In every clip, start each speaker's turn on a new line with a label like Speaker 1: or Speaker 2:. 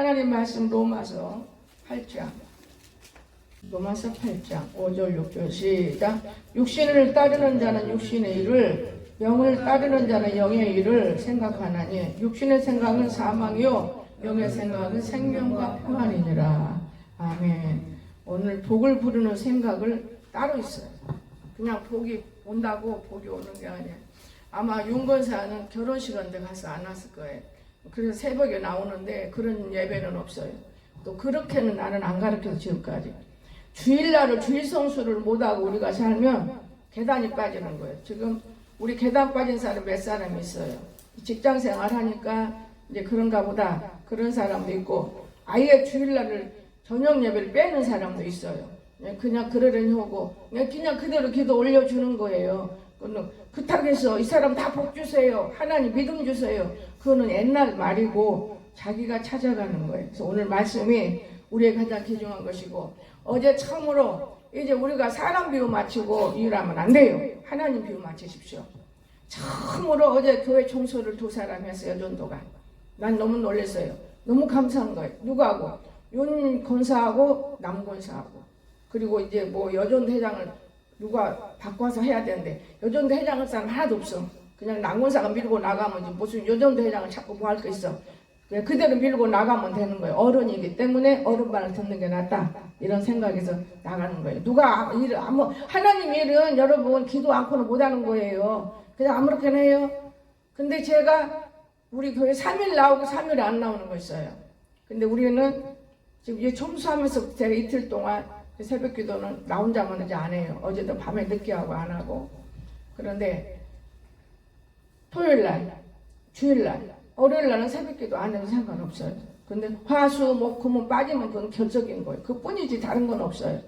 Speaker 1: 하나님 말씀 로마서 8장 5절 6절 시작. 육신을 따르는 자는 육신의 일을, 영을 따르는 자는 영의 일을 생각하나니 육신의 생각은 사망이요 영의 생각은 생명과 평안이니라. 아멘. 오늘 복을 부르는 생각을 따로 있어요. 그냥 복이 온다고 복이 오는 게 아니에요. 아마 윤건사는 결혼식한테 가서 안 왔을 거예요. 그래서 새벽에 나오는데 그런 예배는 없어요. 또 그렇게는 나는 안 가르쳐서 지금까지. 주일날을 주일 성수를 못하고 우리가 살면 계단이 빠지는 거예요. 지금 우리 계단 빠진 사람 몇 사람 있어요. 직장 생활 하니까 이제 그런가 보다 그런 사람도 있고, 아예 주일날을 저녁 예배를 빼는 사람도 있어요. 그냥 그러려니 하고 그냥 그대로 기도 올려주는 거예요. 그렇다고 해서 이 사람 다 복 주세요, 하나님 믿음 주세요, 그거는 옛날 말이고 자기가 찾아가는 거예요. 그래서 오늘 말씀이 우리의 가장 귀중한 것이고, 어제 처음으로 이제 우리가 사람 비유 맞추고 일하면 안 돼요. 하나님 비유 맞추십시오. 처음으로 어제 교회 청소를 2사람 했어요. 전도가. 난 너무 놀랐어요. 너무 감사한 거예요. 누구하고? 윤 권사하고 남 권사하고. 그리고 이제 뭐 여전도 회장을 누가 바꿔서 해야 되는데 여전도 회장할 사람 하나도 없어. 그냥 남 권사가 밀고 나가면 무슨 여전도 회장을 자꾸 뭐 할 거 있어. 그냥 그대로 밀고 나가면 되는 거예요. 어른이기 때문에 어른 말을 듣는 게 낫다, 이런 생각에서 나가는 거예요. 누가 일을 하나님 일은 여러분 기도 않고는 못하는 거예요. 그냥 아무렇게나 해요. 근데 제가 우리 교회 3일 나오고 3일에 안 나오는 거 있어요. 근데 우리는 지금 이제 청소하면서 제가 이틀 동안 새벽 기도는 나 혼자만 이제 안 해요. 어제도 밤에 늦게 하고 안 하고. 그런데 토요일날, 주일날, 월요일날은 새벽 기도 안 해도 상관없어요. 근데 화수, 목, 금은 빠지면 그건 결석인 거예요. 그뿐이지 다른 건 없어요.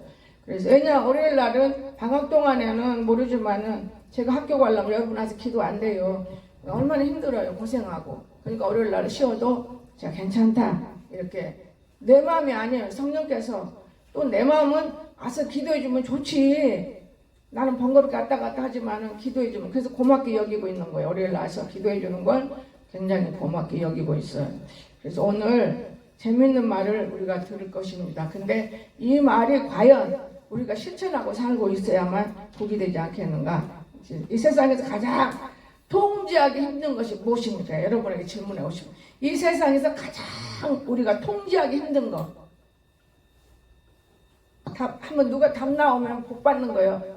Speaker 1: 그래서 왜냐 월요일날은 방학 동안에는 모르지만은 제가 학교 가려면 여러분 와서 기도 안 돼요. 얼마나 힘들어요. 고생하고. 그러니까 월요일날은 쉬어도 제가 괜찮다, 이렇게 내 마음이 아니에요. 성령께서 또 내 마음은 와서 기도해주면 좋지. 나는 번거롭게 왔다 갔다 하지만은 기도해주면, 그래서 고맙게 여기고 있는 거예요. 월요일 와서 기도해주는 걸 굉장히 고맙게 여기고 있어요. 그래서 오늘 재밌는 말을 우리가 들을 것입니다. 근데 이 말이 과연 우리가 실천하고 살고 있어야만 복이 되지 않겠는가? 이 세상에서 가장 통제하기 힘든 것이 무엇입니까? 여러분에게 질문해 오시면, 이 세상에서 가장 우리가 통제하기 힘든 거, 한번 누가 답 나오면 복 받는 거예요.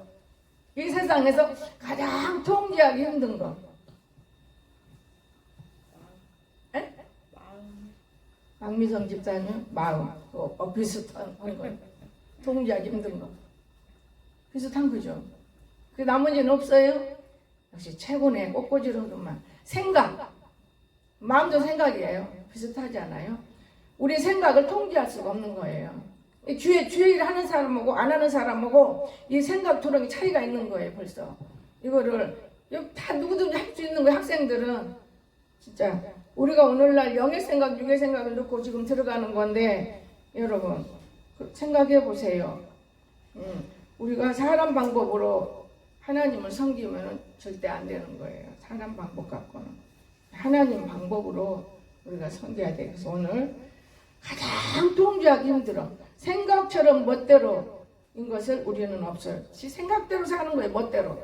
Speaker 1: 이 세상에서 가장 통제하기 힘든 거. 에? 박미성 집사님 마음, 비슷한 거예요. 통제하기 힘든 거. 비슷한 거죠. 그 나머지는 없어요? 역시 최고네. 꽃꽂이로도만. 생각. 마음도 생각이에요. 비슷하지 않아요? 우리 생각을 통제할 수가 없는 거예요. 주의 일 하는 사람하고 안 하는 사람하고 이 생각 토론이 차이가 있는 거예요. 벌써 이거를 다 누구든지 할 수 있는 거예요. 학생들은 진짜 우리가 오늘날 영의 생각, 육의 생각을 넣고 지금 들어가는 건데, 여러분 생각해 보세요. 우리가 사람 방법으로 하나님을 섬기면 절대 안 되는 거예요. 사람 방법 갖고는 하나님 방법으로 우리가 섬겨야 돼요. 그래서 오늘 가장 통제하기 힘들어. 생각처럼 멋대로인 것을 우리는 없어요. 생각대로 사는 거예요. 멋대로.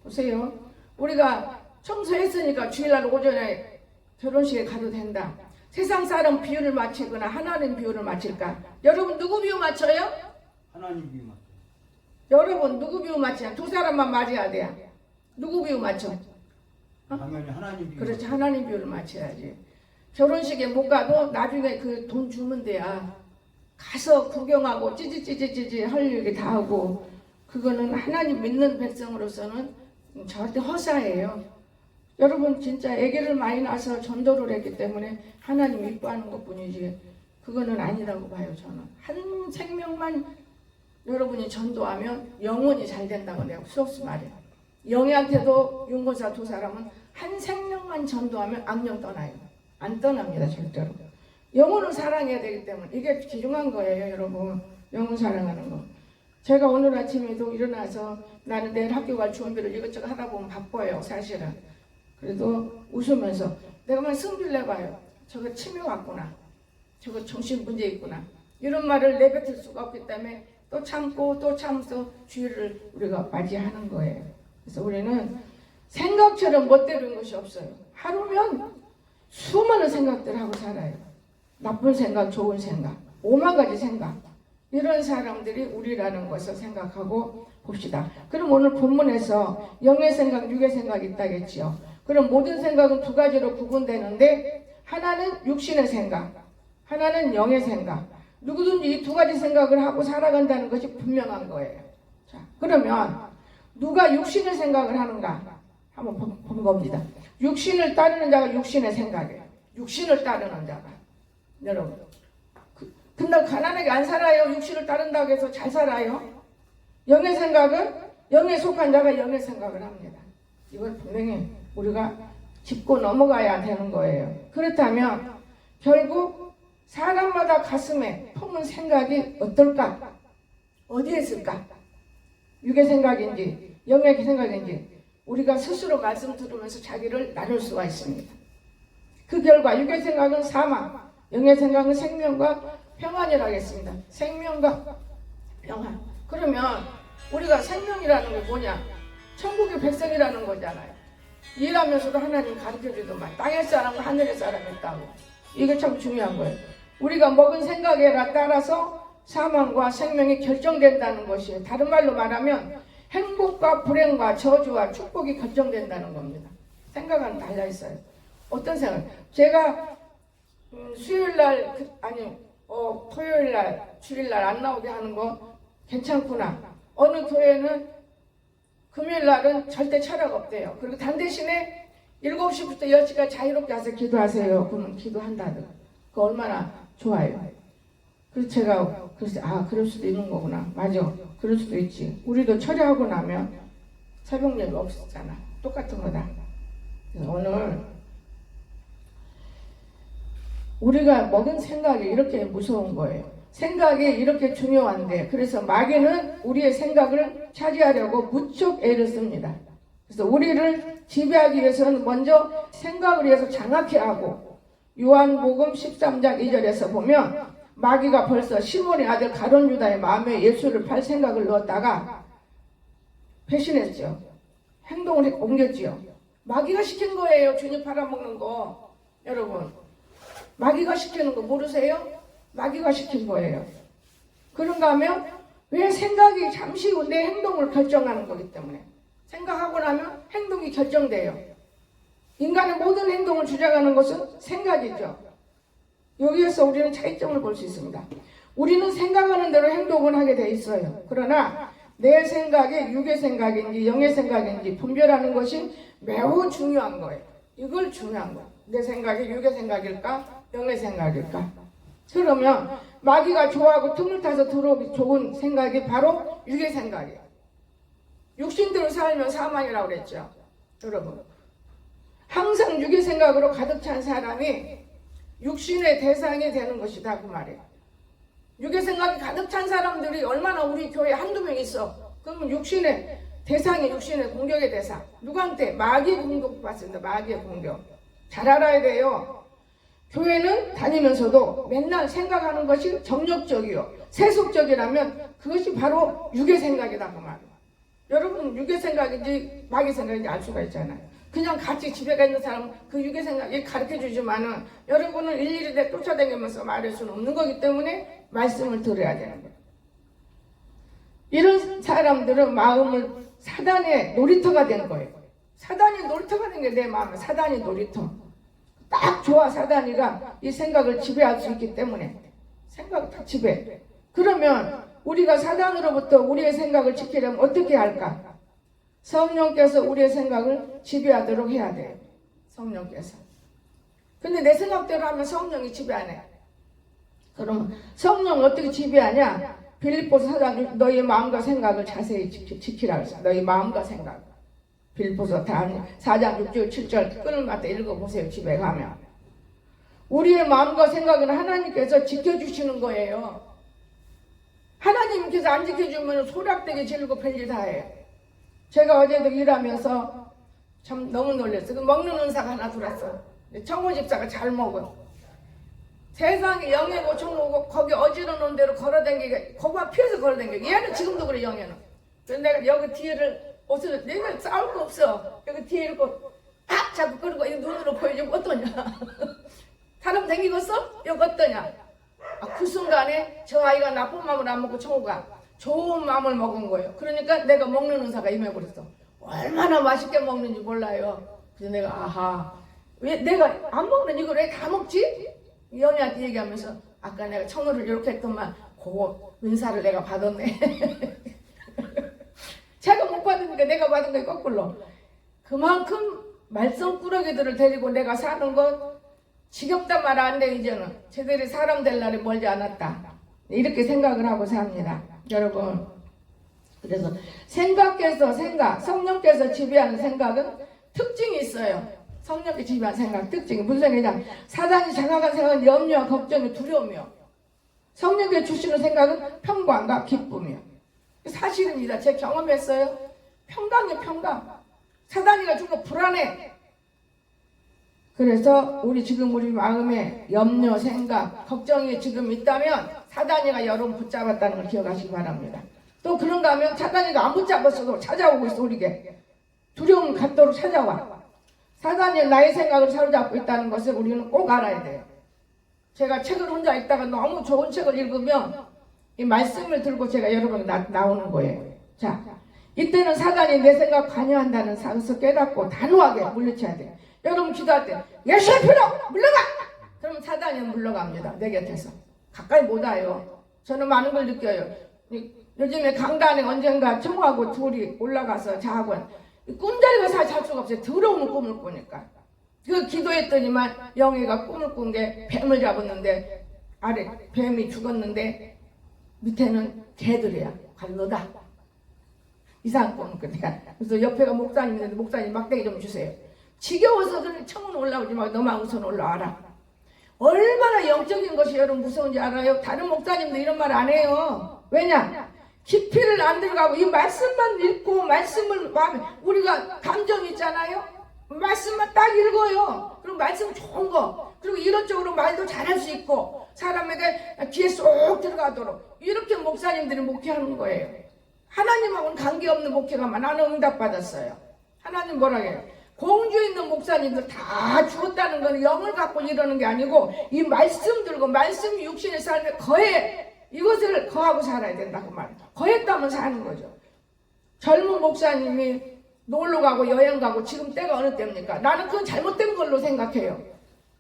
Speaker 1: 보세요. 우리가 청소했으니까 주일날 오전에 결혼식에 가도 된다. 세상 사람 비유를 맞추거나 하나님 비유를 맞출까? 여러분 누구 비유 맞춰요?
Speaker 2: 하나님 비유 맞춰요.
Speaker 1: 여러분 누구 비유 맞춰요? 2사람만 맞아야 돼요. 누구 비유 맞춰?
Speaker 2: 당연히 하나님 비유.
Speaker 1: 그렇지, 하나님 비유를 맞춰야지. 결혼식에 못 가도 나중에 그 돈 주면 돼야. 가서 구경하고 찌찌찌찌찌 할 일이 다 하고, 그거는 하나님 믿는 백성으로서는 절대 허사예요. 여러분 진짜 아기를 많이 낳아서 전도를 했기 때문에 하나님 이뻐하는 것뿐이지 그거는 아니라고 봐요. 저는 한 생명만 여러분이 전도하면 영혼이 잘 된다고 내가 수없이 말해요. 영희한테도 윤건사 2사람은 한 생명만 전도하면 악령 떠나요. 안 떠납니다. 절대로. 영혼을 사랑해야 되기 때문에 이게 귀중한 거예요. 여러분 영혼 사랑하는 거. 제가 오늘 아침에도 일어나서 나는 내일 학교 갈 준비를 이것저것 하다 보면 바빠요. 사실은. 그래도 웃으면서 내가 만 승질 내봐요. 저거 치매 왔구나. 저거 정신 문제 있구나. 이런 말을 내뱉을 수가 없기 때문에 또 참고 또 참으면서 주의를 우리가 맞이하는 거예요. 그래서 우리는 생각처럼 멋대로인 것이 없어요. 하루면 수많은 생각들 하고 살아요. 나쁜 생각, 좋은 생각, 5만 가지 생각. 이런 사람들이 우리라는 것을 생각하고 봅시다. 그럼 오늘 본문에서 영의 생각, 육의 생각이 있다겠지요. 그럼 모든 생각은 두 가지로 구분되는데 하나는 육신의 생각, 하나는 영의 생각. 누구든지 이 두 가지 생각을 하고 살아간다는 것이 분명한 거예요. 자, 그러면 누가 육신의 생각을 하는가? 한번 본 겁니다. 육신을 따르는 자가 육신의 생각이에요. 육신을 따르는 자가. 여러분. 근데 가난하게 안 살아요. 육신을 따른다고 해서 잘 살아요. 영의 생각은 영에 속한 자가 영의 생각을 합니다. 이걸 분명히 우리가 짚고 넘어가야 되는 거예요. 그렇다면 결국 사람마다 가슴에 품은 생각이 어떨까? 어디에 있을까? 육의 생각인지 영의 생각인지 우리가 스스로 말씀 들으면서 자기를 나눌 수가 있습니다. 그 결과 육의 생각은 사망, 영의 생각은 생명과 평안이라고 했습니다. 생명과 평안. 그러면 우리가 생명이라는 게 뭐냐? 천국의 백성이라는 거잖아요. 일하면서도 하나님 가르쳐주더만 땅의 사람과 하늘의 사람이 있다고. 이게 참 중요한 거예요. 우리가 먹은 생각에 따라서 사망과 생명이 결정된다는 것이에요. 다른 말로 말하면 행복과 불행과 저주와 축복이 결정된다는 겁니다. 생각은 달라있어요. 어떤 생각? 제가 수요일날 토요일날 주일날 안 나오게 하는 거 괜찮구나. 어느 교회는 금요일날은 절대 철학 없대요. 그리고 단 대신에 7시부터 10시까지 자유롭게 와서 기도하세요. 그러면 기도한다는. 그거 얼마나 좋아요. 그래서 제가 그럴 수도 있는 거구나. 맞아. 그럴 수도 있지. 우리도 철회하고 나면 새벽 예배 없었잖아. 똑같은 거다. 오늘 우리가 먹은 생각이 이렇게 무서운 거예요. 생각이 이렇게 중요한데 그래서 마귀는 우리의 생각을 차지하려고 무척 애를 씁니다. 그래서 우리를 지배하기 위해서는 먼저 생각을 위해서 장악해 하고 요한복음 13장 2절에서 보면 마귀가 벌써 시몬의 아들 가룟 유다의 마음에 예수를 팔 생각을 넣었다가 배신했죠. 행동을 옮겼지요. 마귀가 시킨 거예요. 주님 팔아먹는 거. 여러분 마귀가 시키는 거 모르세요? 마귀가 시킨 거예요. 그런가 하면 왜 생각이 잠시 후 내 행동을 결정하는 거기 때문에 생각하고 나면 행동이 결정돼요. 인간의 모든 행동을 주장하는 것은 생각이죠. 여기에서 우리는 차이점을 볼 수 있습니다. 우리는 생각하는 대로 행동을 하게 돼 있어요. 그러나 내 생각이 육의 생각인지 영의 생각인지 분별하는 것이 매우 중요한 거예요. 이걸 중요한 거예요. 내 생각이 육의 생각일까? 영의 생각일까? 그러면 마귀가 좋아하고 틈을 타서 들어오기 좋은 생각이 바로 육의 생각이에요. 육신대로 살면 사망이라고 그랬죠. 여러분 항상 육의 생각으로 가득 찬 사람이 육신의 대상이 되는 것이다 그 말이에요. 육의 생각이 가득 찬 사람들이 얼마나 우리 교회에 한두 명 있어. 그러면 육신의 대상이 육신의 공격의 대상. 누구한테? 마귀의 공격 받습니다. 마귀의 공격. 잘 알아야 돼요. 교회는 다니면서도 맨날 생각하는 것이 정력적이요 세속적이라면 그것이 바로 육의 생각이다 그 말이에요. 여러분 육의 생각인지 마귀 생각인지 알 수가 있잖아요. 그냥 같이 집에 가 있는 사람은 그 육의 생각이 가르쳐주지만은 여러분은 일일이 쫓아다니면서 말할 수는 없는 거기 때문에 말씀을 들어야 되는 거예요. 이런 사람들은 마음을 사단의 놀이터가 되는 거예요. 사단이 놀이터가 된 게 내 마음은 사단이 놀이터. 딱 좋아. 사단이가 이 생각을 지배할 수 있기 때문에 생각을 다 지배. 그러면 우리가 사단으로부터 우리의 생각을 지키려면 어떻게 할까? 성령께서 우리의 생각을 지배하도록 해야 돼요. 성령께서. 근데 내 생각대로 하면 성령이 지배 안 해. 그럼 성령 어떻게 지배하냐? 빌립보서 4장 너희 마음과 생각을 자세히 지키라 그랬어. 너희 마음과 생각. 빌립보서 4장 6절 7절 끈을 맞다 읽어보세요. 집에 가면. 우리의 마음과 생각은 하나님께서 지켜주시는 거예요. 하나님께서 안 지켜주면 소락되게 지르고 별일 다 해요. 제가 어제도 일하면서 참 너무 놀랐어요. 먹는 은사가 하나 들어왔어. 청호 집사가 잘 먹어요. 세상에 영예고 총무고 거기 어지러운 대로 걸어다니게 거기만 피해서 걸어다니게. 얘는 지금도 그래 영예는. 그래서 내가 여기 뒤에를 옷을 내가 싸울 거 없어. 여기 뒤에 이렇게 딱 잡고 끌고 이 눈으로 보여주면 어떠냐. 사람 댕기겠어? 여기 어떠냐. 그 순간에 저 아이가 나쁜 마음을 안 먹고 총무가 좋은 마음을 먹은 거예요. 그러니까 내가 먹는 의사가 임해버렸어. 얼마나 맛있게 먹는지 몰라요. 그래서 내가 아하 왜 내가 안 먹는 이걸 왜 다 먹지? 영희한테 얘기하면서 아까 내가 청어를 이렇게 했더만 그거 은사를 내가 받았네. 제가 못 받으니까 내가 받은 거에 거꾸로. 그만큼 말썽꾸러기들을 데리고 내가 사는 건 지겹다 말 안 돼. 이제는 쟤들이 사람 될 날이 멀지 않았다. 이렇게 생각을 하고 삽니다. 여러분, 그래서 성령께서 지배하는 생각은 특징이 있어요. 성령께 지배하는 생각 특징이 무슨 생각이냐. 사단이 장악한 생각은 염려와 걱정이 두려움이요. 성령께 주시는 생각은 평강과 기쁨이요. 사실입니다. 제 경험했어요. 평강이에요. 평강. 사단이가 준 거 불안해. 그래서 우리 마음에 염려, 생각, 걱정이 지금 있다면 사단이가 여러분 붙잡았다는 걸 기억하시기 바랍니다. 또 그런가 하면 사단이가 안 붙잡았어도 찾아오고 있어. 우리에게 두려움 갖도록 찾아와. 사단이 나의 생각을 사로잡고 있다는 것을 우리는 꼭 알아야 돼요. 제가 책을 혼자 읽다가 너무 좋은 책을 읽으면 이 말씀을 들고 제가 여러분이 나오는 거예요. 자, 이때는 사단이 내 생각 관여한다는 사실을 깨닫고 단호하게 물리쳐야 돼요. 여러분 기도할 때 예수의 피로 물러가! 그러면 사단이 물러갑니다. 내 곁에서. 가까이 못 와요. 저는 많은 걸 느껴요. 요즘에 강단에 언젠가 청하고 둘이 올라가서 자고 꿈자리가 잘 잘 수가 없어요. 더러운 꿈을 꾸니까. 그 기도했더니만 영희가 꿈을 꾼 게 뱀을 잡았는데 아래 뱀이 죽었는데 밑에는 개들이야. 갈로다. 이상한 꿈을 꾸니까. 그래서 옆에가 목사님인데 목사님 막대기 좀 주세요. 지겨워서는 청은 올라오지 말고 너만 우선 올라와라. 얼마나 영적인 것이 여러분 무서운지 알아요? 다른 목사님도 이런 말 안 해요. 왜냐? 깊이를 안 들어가고 이 말씀만 읽고 말씀을 우리가 감정 있잖아요. 말씀만 딱 읽어요. 그리고 말씀 좋은 거 그리고 이런쪽으로 말도 잘할 수 있고 사람에게 귀에 쏙 들어가도록 이렇게 목사님들이 목회하는 거예요. 하나님하고는 관계없는 목회가 나는 응답받았어요. 하나님 뭐라 해요? 공주에 있는 목사님들 다 죽었다는 건 영을 갖고 이러는 게 아니고 이 말씀 들고 말씀이 육신의 삶에 거해 이것을 거하고 살아야 된다고 말이에요. 거했다면 사는 거죠. 젊은 목사님이 놀러 가고 여행 가고 지금 때가 어느 때입니까? 나는 그건 잘못된 걸로 생각해요.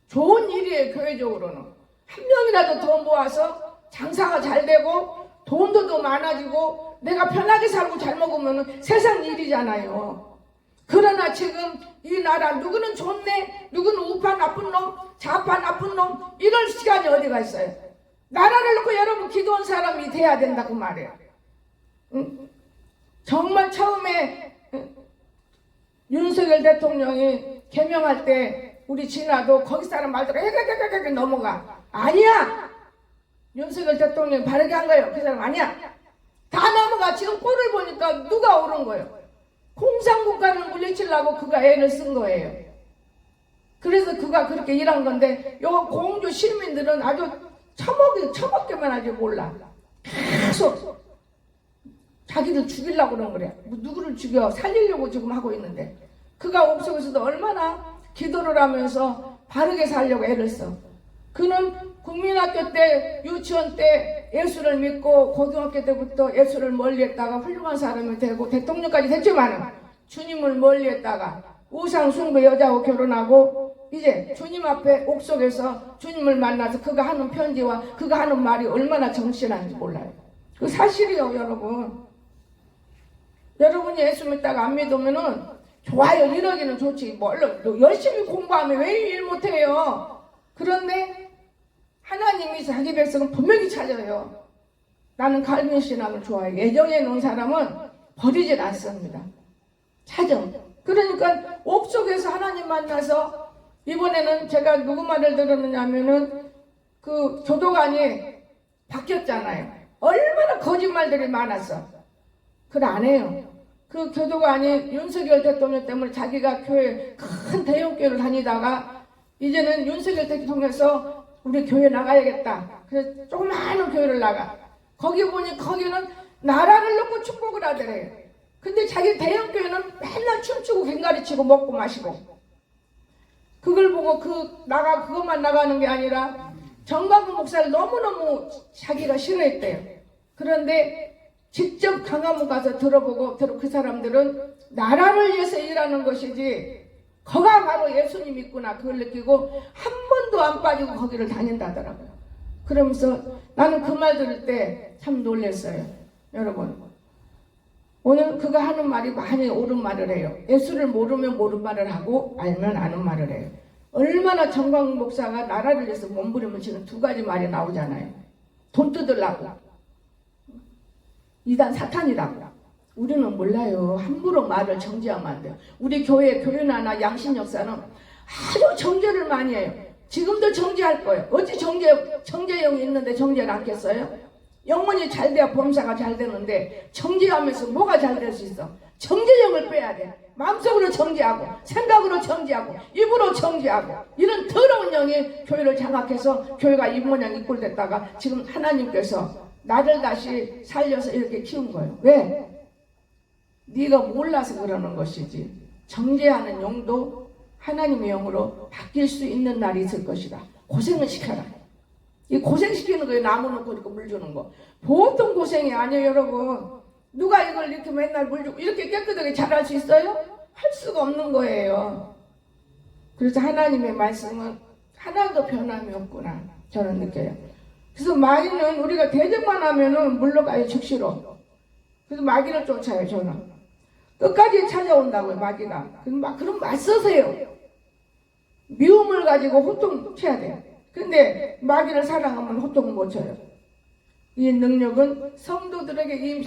Speaker 1: 좋은 일이에요. 교회적으로는. 한 명이라도 더 모아서 장사가 잘 되고 돈도 더 많아지고 내가 편하게 살고 잘 먹으면 세상 일이잖아요. 그러나 지금 이 나라 누구는 좋네, 누구는 우파 나쁜 놈, 좌파 나쁜 놈 이럴 시간이 어디가 있어요. 나라를 놓고 여러분 기도한 사람이 돼야 된다고 말해요. 정말 처음에 윤석열 대통령이 개명할 때 우리 진화도 거기 사람 말대로 헤헤헤헤 넘어가. 아니야. 윤석열 대통령이 바르게 한 거예요. 그 사람 아니야. 다 넘어가. 지금 꼴을 보니까 누가 옳은 거예요. 공산국가를 물리치려고 그가 애를 쓴 거예요. 그래서 그가 그렇게 일한 건데 요 공주 시민들은 아주 처먹기만 하지 몰라. 계속 자기들 죽이려고 그런 거래. 누구를 죽여 살리려고 지금 하고 있는데 그가 옥석에서도 얼마나 기도를 하면서 바르게 살려고 애를 써. 그는 국민학교 때 유치원 때 예수를 믿고 고등학교 때부터 예수를 멀리했다가 훌륭한 사람이 되고 대통령까지 됐지만 주님을 멀리했다가 우상 숭배 여자하고 결혼하고 이제 주님 앞에 옥석에서 주님을 만나서 그가 하는 편지와 그가 하는 말이 얼마나 정실한지 몰라요. 그 사실이요. 여러분이 예수 믿다가 안 믿으면은 좋아요. 이러기는 좋지. 열심히 공부하면 왜 일 못해요. 그런데 하나님이 자기 백성은 분명히 찾아요. 나는 칼빈 신학을 좋아해요. 예정해 놓은 사람은 버리질 않습니다. 찾아. 그러니까 옥속에서 하나님 만나서 이번에는 제가 누구 말을 들었느냐면은 그 교도관이 바뀌었잖아요. 얼마나 거짓말들이 많았어. 그걸 안 해요. 그 교도관이 윤석열 대통령 때문에 자기가 교회 큰 대형교회를 다니다가 이제는 윤석열 대통령에서 우리 교회 나가야겠다. 그래서 조그마한 교회를 나가. 거기 보니 거기는 나라를 놓고 축복을 하더래요. 근데 자기 대형 교회는 맨날 춤추고 괭가리치고 먹고 마시고. 그걸 보고 그것만 나가는 게 아니라 정광훈 목사를 너무너무 자기가 싫어했대요. 그런데 직접 강화문 가서 들어보고 그 사람들은 나라를 위해서 일하는 것이지 거가 바로 예수님 있구나 그걸 느끼고 한 번도 안 빠지고 거기를 다닌다더라고요. 그러면서 나는 그 말 들을 때 참 놀랐어요. 여러분 오늘 그가 하는 말이 많이 옳은 말을 해요. 예수를 모르면 모르는 말을 하고 알면 아는 말을 해요. 얼마나 정광훈 목사가 나라를 위해서 몸부림을 치는 두 가지 말이 나오잖아요. 돈 뜯으려고 이단 사탄이라고. 우리는 몰라요. 함부로 말을 정지하면 안 돼요. 우리 교회나 양신 역사는 아주 정죄를 많이 해요. 지금도 정죄할 거예요. 어찌 정죄형이 있는데 정죄를 않겠어요? 영혼이 잘 돼야 범사가 잘 되는데 정죄하면서 뭐가 잘 될 수 있어? 정죄형을 빼야 돼. 마음속으로 정죄하고 생각으로 정죄하고 입으로 정죄하고 이런 더러운 영이 교회를 장악해서 교회가 이 모양 이 꼴 됐다가 지금 하나님께서 나를 다시 살려서 이렇게 키운 거예요. 왜? 네가 몰라서 그러는 것이지. 정죄하는 영도 하나님의 영으로 바뀔 수 있는 날이 있을 것이다. 고생을 시켜라. 이 고생시키는 거예요. 나무 놓고 이렇게 물 주는 거. 보통 고생이 아니에요, 여러분. 누가 이걸 이렇게 맨날 물 주고 이렇게 깨끗하게 잘할 수 있어요? 할 수가 없는 거예요. 그래서 하나님의 말씀은 하나도 변함이 없구나 저는 느껴요. 그래서 마귀는 우리가 대적만 하면은 물러가요. 즉시로. 그래서 마귀를 쫓아요. 저는 끝까지 찾아온다고요. 마귀가. 그럼 맞서세요. 미움을 가지고 호통쳐야 돼요. 근데 마귀를 사랑하면 호통을 못 쳐요. 이 능력은 성도들에게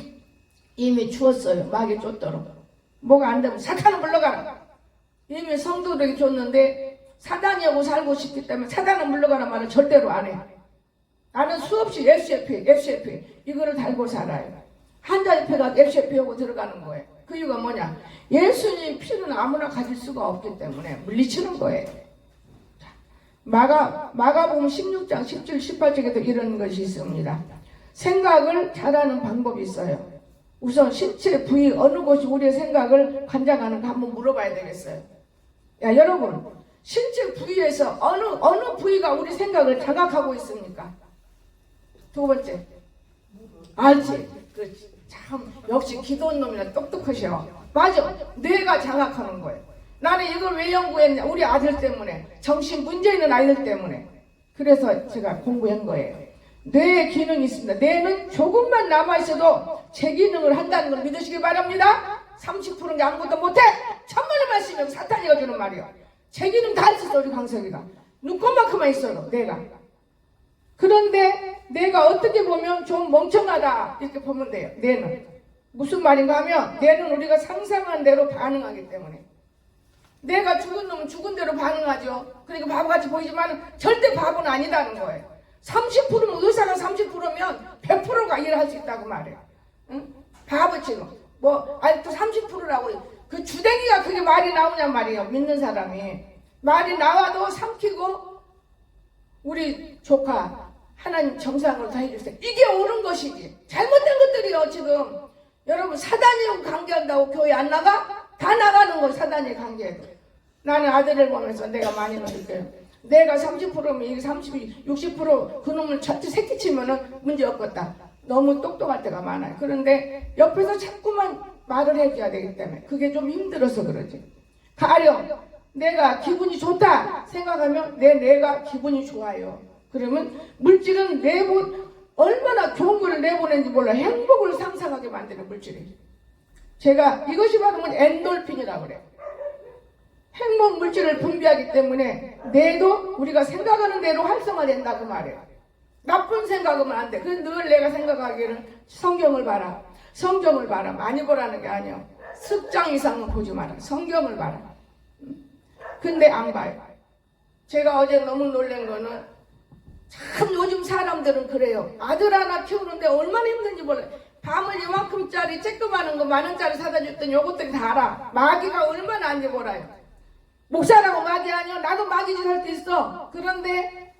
Speaker 1: 이미 주었어요. 마귀 쫓도록. 뭐가 안 되면 사탄은 물러가라. 이미 성도들에게 줬는데 사단이 오고 살고 싶기 때문에 사단은 물러가라는 말을 절대로 안 해요. 나는 수없이 FCP 이거를 달고 살아요. 한자협회가 FCP 하고 들어가는 거예요. 그 이유가 뭐냐? 예수님 피는 아무나 가질 수가 없기 때문에 물리치는 거예요. 마가복음 16장 17, 18절에도 이런 것이 있습니다. 생각을 잘하는 방법이 있어요. 우선 신체 부위 어느 곳이 우리의 생각을 관장하는가 한번 물어봐야 되겠어요. 야 여러분, 신체 부위에서 어느 부위가 우리 생각을 자각하고 있습니까? 두 번째, 알지? 그렇지. 참 역시 기도원 놈이라 똑똑하셔. 맞아, 뇌가 장악하는 거예요. 나는 이걸 왜 연구했냐? 우리 아들 때문에, 정신 문제 있는 아이들 때문에. 그래서 제가 공부한 거예요. 뇌의 기능이 있습니다. 뇌는 조금만 남아있어도 제 기능을 한다는 걸 믿으시기 바랍니다. 30%는 아무것도 못해. 천만의 말씀이면 사탄이가 주는 말이야. 제 기능 다 할 수 있어. 우리 광석이가 눈곱만큼만 있어도 내가. 그런데 내가 어떻게 보면 좀 멍청하다 이렇게 보면 돼요. 뇌는 무슨 말인가 하면 뇌는 우리가 상상한 대로 반응하기 때문에. 내가 죽은 놈은 죽은 대로 반응하죠. 그러니까 바보같이 보이지만 절대 바보는 아니다는 거예요. 30%면 의사가 30%면 100%가 일을 할 수 있다고 말해요. 응? 바보처럼 또 30%라고 그 주댕이가 그게 말이 나오냔 말이에요. 믿는 사람이 말이 나와도 삼키고 우리 조카 하나님 정상으로 다 해주세요. 이게 옳은 것이지. 잘못된 것들이요. 지금 여러분 사단이하고 관계한다고 교회 안 나가? 다 나가는 거 사단이 관계해도. 나는 아들을 보면서 내가 많이 느껴요. 내가 30%면 이게 30, 60% 그놈을 전체 새끼치면은 문제 없겠다. 너무 똑똑할 때가 많아요. 그런데 옆에서 자꾸만 말을 해줘야 되기 때문에 그게 좀 힘들어서 그러지. 가령 내가 기분이 좋다 생각하면 뇌가 기분이 좋아요. 그러면 물질은 얼마나 좋은 거를 내보내는지 몰라. 행복을 상상하게 만드는 물질이. 제가 이것이 바로 엔돌핀이라고 그래요. 행복 물질을 분비하기 때문에 뇌도 우리가 생각하는 대로 활성화된다고 말해요. 나쁜 생각하면 안 돼. 그래서 늘 내가 생각하기에는 성경을 봐라. 성경을 봐라. 많이 보라는 게 아니에요. 습장 이상은 보지 마라. 성경을 봐라. 근데 안 봐요. 제가 어제 너무 놀란 거는 참 요즘 사람들은 그래요. 아들 하나 키우는데 얼마나 힘든지 몰라요. 밤을 이만큼짜리 쬐끄마한 거 10,000원짜리 사다 줬더니 요것들이 다 알아. 마귀가 얼마나 안지 몰라요. 목사라고 마귀 아니야? 나도 마귀짓 할 때 있어. 그런데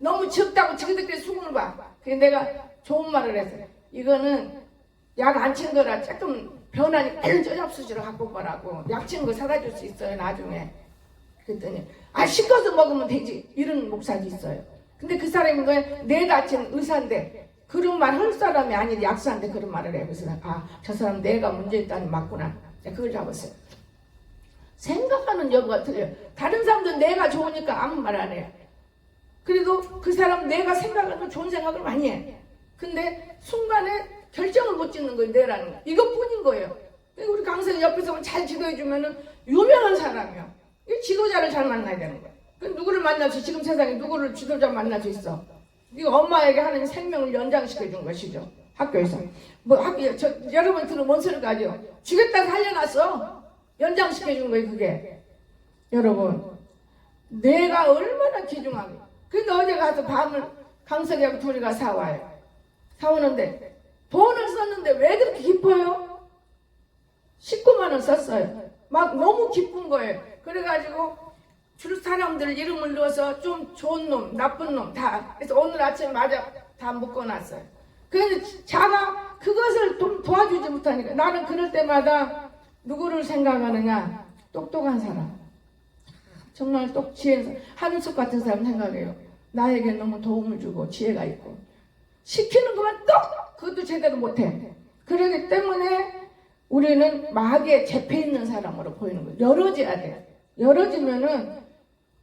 Speaker 1: 너무 적다고 지그들끼리 수긍을 봐. 그래서 내가 좋은 말을 했어요. 이거는 약 안 친 거라 조금 변하니 쪼잡수지로 갖고 오라고. 약 친 거 사다 줄 수 있어요 나중에. 그랬더니 씻어서 먹으면 되지. 이런 목사도 있어요. 근데 그 사람이 거에 내 다친 의사인데 그런 말 할 사람이 아니라 약사인데 그런 말을 해요. 그래서 저 사람 내가 문제 있다니 맞구나. 그걸 잡았어요. 생각하는 여부가 틀려요. 다른 사람들은 내가 좋으니까 아무 말 안 해요. 그래도 그 사람 내가 생각하는 좋은 생각을 많이 해. 근데 순간에 결정을 못 짓는 거예요. 내라는 거. 이것뿐인 거예요. 우리 강사님 옆에서 잘 지도해주면은 유명한 사람이요. 이 지도자를 잘 만나야 되는 거예요. 누구를 만날 수, 지금 세상에 누구를 지도자 만날 수 있어? 이거 엄마에게 하는 생명을 연장시켜 준 것이죠. 학교에서. 여러분 들은 뭔 소리까지요? 죽였다 살려놨어. 연장시켜 준 거예요, 그게. 여러분, 내가 얼마나 귀중하게. 근데 어제 가서 밤을 강석이하고 둘이 가서 사와요. 사오는데, 돈을 썼는데 왜 그렇게 기뻐요? 19만 원 썼어요. 막 너무 기쁜 거예요. 그래가지고, 줄 사람들 이름을 넣어서 좀 좋은 놈, 나쁜 놈 다. 그래서 오늘 아침에 마저 다 묶어놨어요. 그래서 자가 그것을 좀 도와주지 못하니까 나는 그럴 때마다 누구를 생각하느냐? 똑똑한 사람. 정말 지혜, 한우석 같은 사람 생각해요. 나에게 너무 도움을 주고 지혜가 있고. 시키는 것만 그것도 제대로 못해. 그러기 때문에 우리는 마귀에 잡혀 있는 사람으로 보이는 거예요. 열어져야 돼요. 열어지면은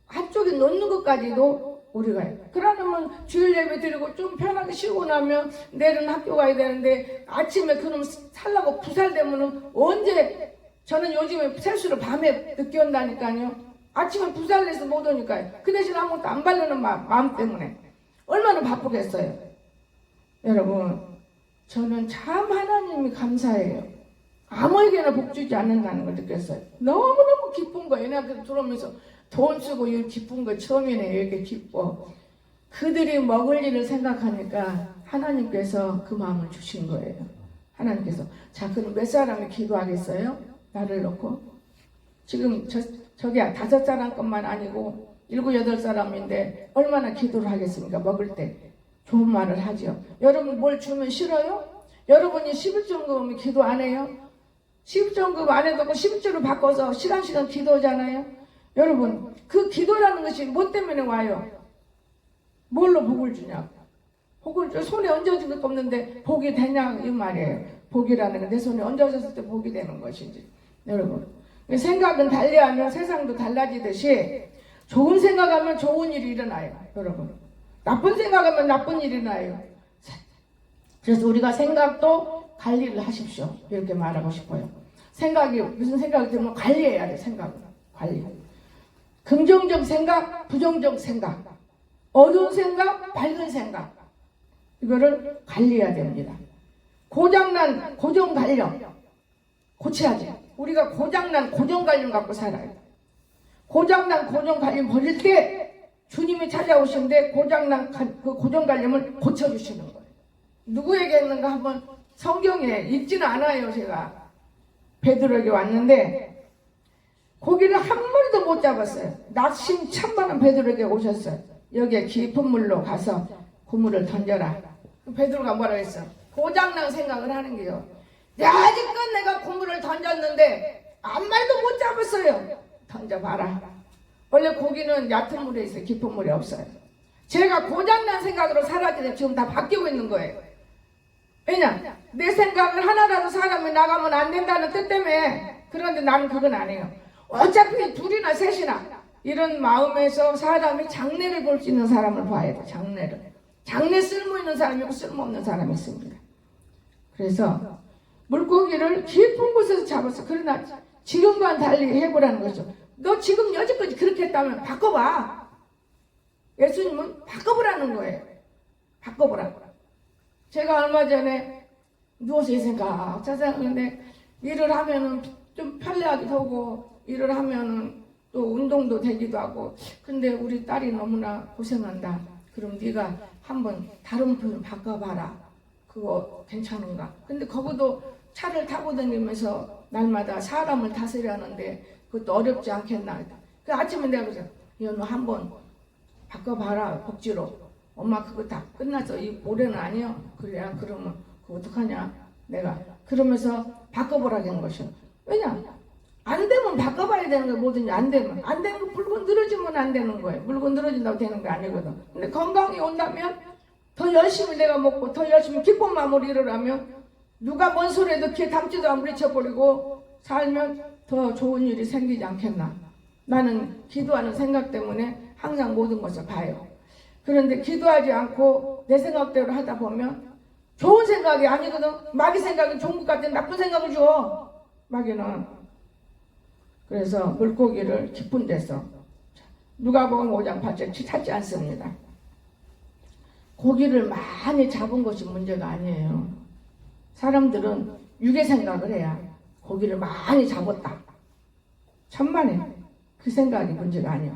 Speaker 1: 한쪽에 놓는 것까지도 우리가 해요. 그러면 주일 예배 드리고 좀 편하게 쉬고 나면 내일은 학교 가야 되는데 아침에 그놈 살라고 부살되면은 언제 저는 요즘에 세수를 밤에 늦게 온다니까요. 아침에 부살내서 못 오니까요. 그 대신 아무것도 안 바르는 마음 때문에 얼마나 바쁘겠어요. 여러분, 저는 참 하나님이 감사해요. 아무에게나 복 주지 않는다는 걸 느꼈어요. 너무너무 기쁜 거예요. 내가 들어오면서 돈 쓰고 이 기쁜 거 처음이네. 왜 이렇게 기뻐. 그들이 먹을 일을 생각하니까 하나님께서 그 마음을 주신 거예요. 하나님께서. 자, 그럼 몇 사람이 기도하겠어요? 나를 놓고. 지금 저기 5사람 것만 아니고 7, 8사람인데 얼마나 기도를 하겠습니까? 먹을 때. 좋은 말을 하죠. 여러분 뭘 주면 싫어요? 여러분이 11조금 기도 안 해요? 11조금 안 해도 11조로 바꿔서 시간 기도하잖아요. 여러분, 그 기도라는 것이 뭐 때문에 와요? 뭘로 복을 주냐고. 복을 줘. 손에 얹어진 것도 없는데 복이 되냐 이 말이에요. 복이라는 건 내 손에 얹어졌을 때 복이 되는 것이지. 여러분, 생각은 달리하면 세상도 달라지듯이 좋은 생각하면 좋은 일이 일어나요. 여러분, 나쁜 생각하면 나쁜 일이 일어나요. 그래서 우리가 생각도 관리를 하십시오. 이렇게 말하고 싶어요. 생각이 무슨 생각이 들면 관리해야 돼. 생각은 관리. 긍정적 생각, 부정적 생각, 어두운 생각, 밝은 생각, 이거를 관리해야 됩니다. 고장난 고정관념 고쳐야지. 우리가 고장난 고정관념 갖고 살아요. 고장난 고정관념 버릴 때 주님이 찾아오시는데 고장난 그 고정관념을 고쳐주시는 거예요. 누구에게 했는가 한번 성경에 읽지는 않아요. 제가 베드로에게 왔는데 고기를 한 마리도 못 잡았어요. 낙심 천만원 베드로에게 오셨어요. 여기에 깊은 물로 가서 그물을 던져라. 베드로가 뭐라고 했어? 고장난 생각을 하는 게요. 아직껏 내가 그물을 던졌는데 한 마리도 못 잡았어요. 던져봐라. 원래 고기는 얕은 물에 있어요. 깊은 물에 없어요. 제가 고장난 생각으로 살았기 때문에 지금 다 바뀌고 있는 거예요. 왜냐? 내 생각을 하나라도 사람이 나가면 안 된다는 뜻 때문에. 그런데 나는 그건 안 해요. 어차피 둘이나 셋이나 이런 마음에서 사람이 장래를 볼 수 있는 사람을 봐야 돼. 장래를. 장래 쓸모 있는 사람이 있고 쓸모없는 사람이 있습니다. 그래서 물고기를 깊은 곳에서 잡았어. 그러나 지금과는 달리 해보라는 거죠. 너 지금 여지까지 그렇게 했다면 바꿔봐. 예수님은 바꿔보라는 거예요. 바꿔보라고. 제가 얼마 전에 누워서 이 생각 자세하는데 일을 하면은 좀 편리하기도 하고 일을 하면은 또 운동도 되기도 하고 근데 우리 딸이 너무나 고생한다. 그럼 네가 한번 다른 표현 바꿔봐라. 그거 괜찮은가? 근데 거기도 차를 타고 다니면서 날마다 사람을 다스려 하는데 그것도 어렵지 않겠나? 그 아침에 내가 그래서 너 한번 바꿔봐라. 복지로. 엄마 그거 다 끝났어. 이 올해는 아니요. 그래야 그러면 그거 어떡하냐 내가 그러면서 바꿔보라는 것이요. 왜냐 안 되면 바꿔봐야 되는 거예요. 뭐든지 안 되면 물건 늘어지면 안 되는 거예요. 물건 늘어진다고 되는 게 아니거든. 근데 건강이 온다면 더 열심히 내가 먹고 더 열심히 기쁜 마음으로 일어나면 누가 뭔 소리 해도 귀에 담지도 않고 물리쳐버리고 살면 더 좋은 일이 생기지 않겠나. 나는 기도하는 생각 때문에 항상 모든 것을 봐요. 그런데 기도하지 않고 내 생각대로 하다 보면 좋은 생각이 아니거든. 마귀 생각은 좋은 것 같은 나쁜 생각을 줘. 마귀는. 그래서 물고기를 깊은 데서 누가복음 5장 8절 찾지 않습니다. 고기를 많이 잡은 것이 문제가 아니에요. 사람들은 육의 생각을 해야 고기를 많이 잡았다. 천만에 그 생각이 문제가 아니야.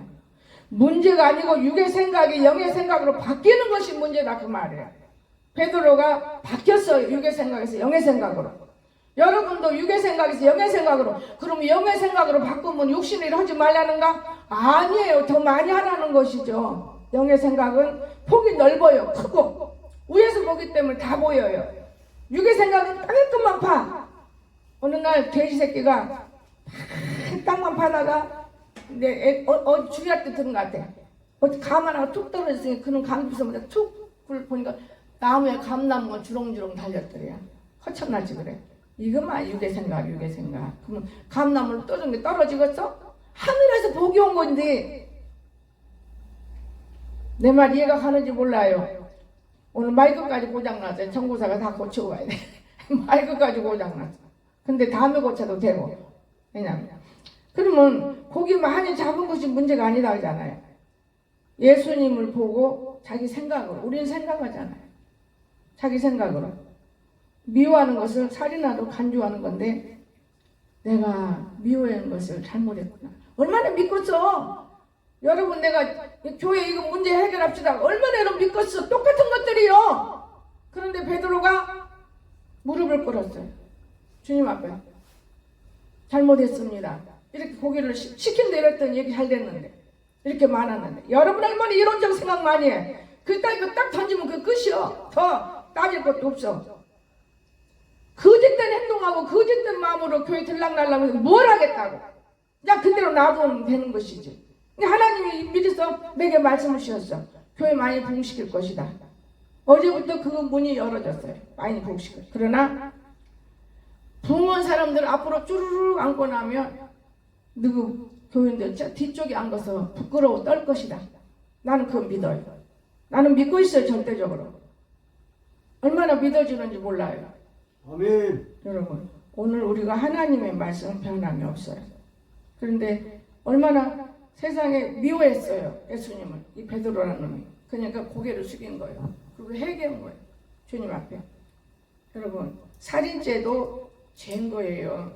Speaker 1: 문제가 아니고 육의 생각이 영의 생각으로 바뀌는 것이 문제다 그 말이에요. 베드로가 바뀌었어요. 육의 생각에서 영의 생각으로. 여러분도 육의 생각에서 영의 생각으로. 그럼 영의 생각으로 바꾸면 육신의 일을 하지 말라는가? 아니에요. 더 많이 하라는 것이죠. 영의 생각은 폭이 넓어요. 크고 위에서 보기 때문에 다 보여요. 육의 생각은 땅끝만 파. 어느 날 돼지 새끼가 땅만 파다가 근데 주의할 때 들은 것 같아. 감 하나가 툭 떨어졌으니 그는 감 비서마다 툭 보니까 나무에 감나무가 주렁주렁 달렸더래요. 허천나지 그래. 이것만 육의 생각. 그러면 감나무를 떨어지겠어? 하늘에서 복이 온 건데 내 말 이해가 가는지 몰라요. 오늘 마이크까지 고장났어요. 청구사가 다 고치고 가야 돼. 마이크까지 고장났어. 근데 다음에 고쳐도 되고. 왜냐면 그러면 고기 많이 잡은 것이 문제가 아니다 하잖아요. 예수님을 보고 자기 생각으로. 우리는 생각하잖아요. 자기 생각으로. 미워하는 것을 살인하고 간주하는 건데 내가 미워하는 것을 잘못했구나. 얼마나 믿겠어. 여러분 내가 교회 이거 문제 해결합시다. 얼마나 여러분 믿겠어. 똑같은 것들이요. 그런데 베드로가 무릎을 꿇었어요. 주님 앞에 잘못했습니다. 이렇게 고기를 시킨 대로 했더니 얘기 잘 됐는데 이렇게 많았는데 여러분 얼마나 이론적 생각 많이 해. 그거 딱 던지면 그 끝이요. 더 따질 것도 없어. 거짓된 행동하고 거짓된 마음으로 교회 들락날락해서 뭘 하겠다고. 그냥 그대로 놔두면 되는 것이지. 하나님이 미리서 내게 말씀을 주셨어. 교회 많이 부흥시킬 것이다. 어제부터 그 문이 열어졌어요. 많이 부흥시킬. 그러나 부흥한 사람들 앞으로 쭈르륵 앉고 나면 누구 교인들 뒤쪽에 앉아서 부끄러워 떨 것이다. 나는 그건 믿어요. 나는 믿고 있어요. 절대적으로. 얼마나 믿어지는지 몰라요.
Speaker 2: 아멘.
Speaker 1: 여러분 오늘 우리가 하나님의 말씀은 변함이 없어요. 그런데 얼마나 세상에 미워했어요. 예수님을. 이 베드로라는 놈이. 그러니까 고개를 숙인 거예요. 그리고 회개한 거예요. 주님 앞에. 여러분 살인죄도 죄인 거예요.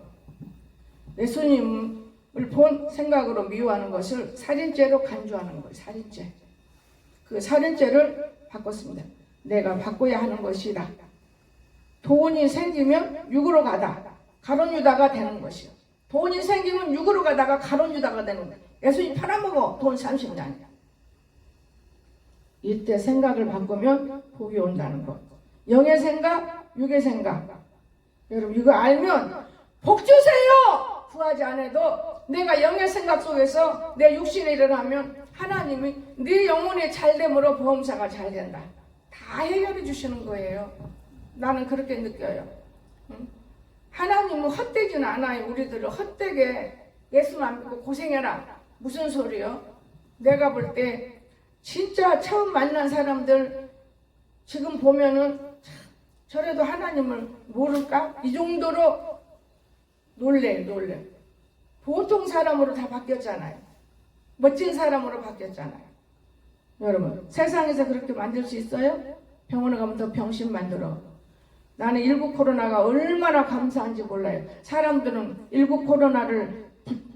Speaker 1: 예수님을 본 생각으로 미워하는 것을 살인죄로 간주하는 거예요. 살인죄. 그 살인죄를 바꿨습니다. 내가 바꿔야 하는 것이다. 돈이 생기면 육으로 가다. 가론 유다가 되는 것이요. 돈이 생기면 육으로 가다가 가론 유다가 되는 거예요. 예수님 팔아먹어. 돈 30냥. 이때 생각을 바꾸면 복이 온다는 것. 영의 생각, 육의 생각. 여러분 이거 알면 복 주세요. 구하지 않아도 내가 영의 생각 속에서 내 육신의 일을 하면 하나님이 네 영혼이 잘됨으로 보험사가 잘 된다. 다 해결해 주시는 거예요. 나는 그렇게 느껴요. 하나님은 헛되지는 않아요. 우리들을 헛되게 예수만 믿고 고생해라. 무슨 소리요? 내가 볼 때 진짜 처음 만난 사람들 지금 보면은 저래도 하나님을 모를까? 이 정도로 놀래. 보통 사람으로 다 바뀌었잖아요. 멋진 사람으로 바뀌었잖아요. 여러분 세상에서 그렇게 만들 수 있어요? 병원에 가면 더 병신 만들어. 나는 19 코로나가 얼마나 감사한지 몰라요. 사람들은 19 코로나를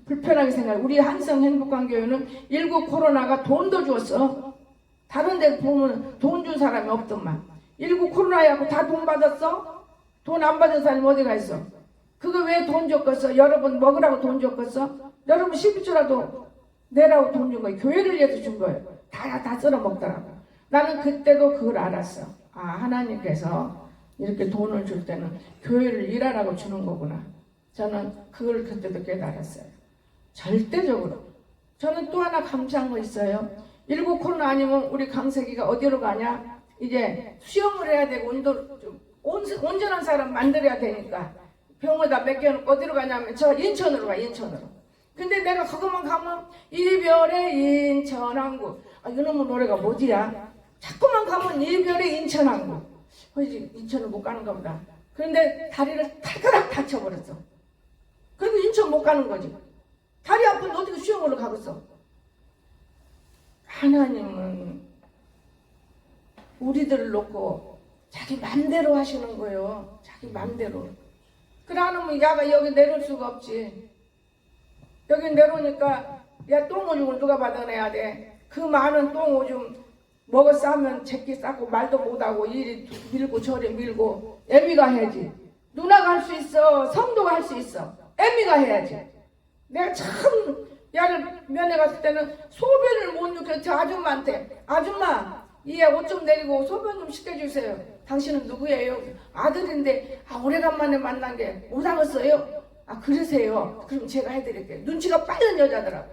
Speaker 1: 불편하게 생각해. 우리 한성 행복관교회는 19 코로나가 돈도 줬어. 다른 데 보면 돈 준 사람이 없더만. 19 코로나하고 다 돈 받았어? 돈 안 받은 사람이 어디가 있어? 그거 왜 돈 줬겠어? 여러분 먹으라고 돈 줬겠어? 여러분 11조라도 내라고 돈 준 거예요. 교회를 위해서 준 거예요. 다 쓸어 먹더라고. 나는 그때도 그걸 알았어. 아, 하나님께서 이렇게 돈을 줄 때는 교회를 일하라고 주는 거구나. 저는 그걸 그때도 깨달았어요. 절대적으로. 저는 또 하나 감사한 거 있어요. 일곱 코로나 아니면 우리 강석이가 어디로 가냐? 이제 수영을 해야 되고 온전한 사람 만들어야 되니까 병원에다 맡겨놓고 어디로 가냐면 저 인천으로 가, 인천으로. 근데 내가 그것만 가면 이별의 인천항구. 아, 이놈의 노래가 뭐지야? 자꾸만 가면 이별의 인천항구. 이제 인천을 못 가는가 보다. 그런데 다리를 탈까닥 다쳐버렸어. 그래도 인천 못 가는 거지. 다리 아픈데 어떻게 수영으로 가겠어? 하나님은 우리들을 놓고 자기 맘대로 하시는 거예요. 자기 맘대로. 그래 않으면 야가 여기 내려올 수가 없지. 여기 내려오니까 야 똥오줌을 누가 받아내야 돼. 그 많은 똥오줌 먹어 싸면 제끼 싸고 말도 못하고 이리 밀고 저리 밀고 애미가 해야지. 누나가 할 수 있어. 성도가 할 수 있어. 애미가 해야지. 내가 참 야를 면회 갔을 때는 소변을 못 느껴. 저 아줌마한테 아줌마 이 애 옷 좀 내리고 소변 좀 시켜주세요. 당신은 누구예요? 아들인데 아 오래간만에 만난 게 못하겠어요? 아 그러세요? 그럼 제가 해드릴게요. 눈치가 빠른 여자더라고.